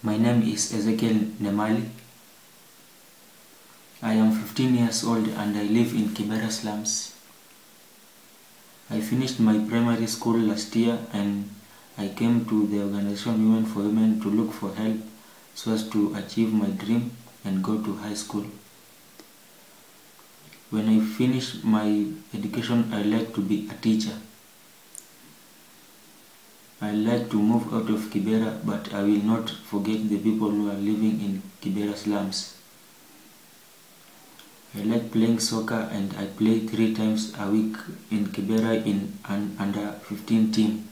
My name is Ezekiel Nemali. I am 15 years old and I live in Kibera slums. I finished my primary school last year and I came to the organization Women for Women to look for help so as to achieve my dream and go to high school. When I finish my education, I like to be a teacher. I like to move out of Kibera, but I will not forget the people who are living in Kibera slums. I like playing soccer and I play 3 times a week in Kibera in an under 15 team.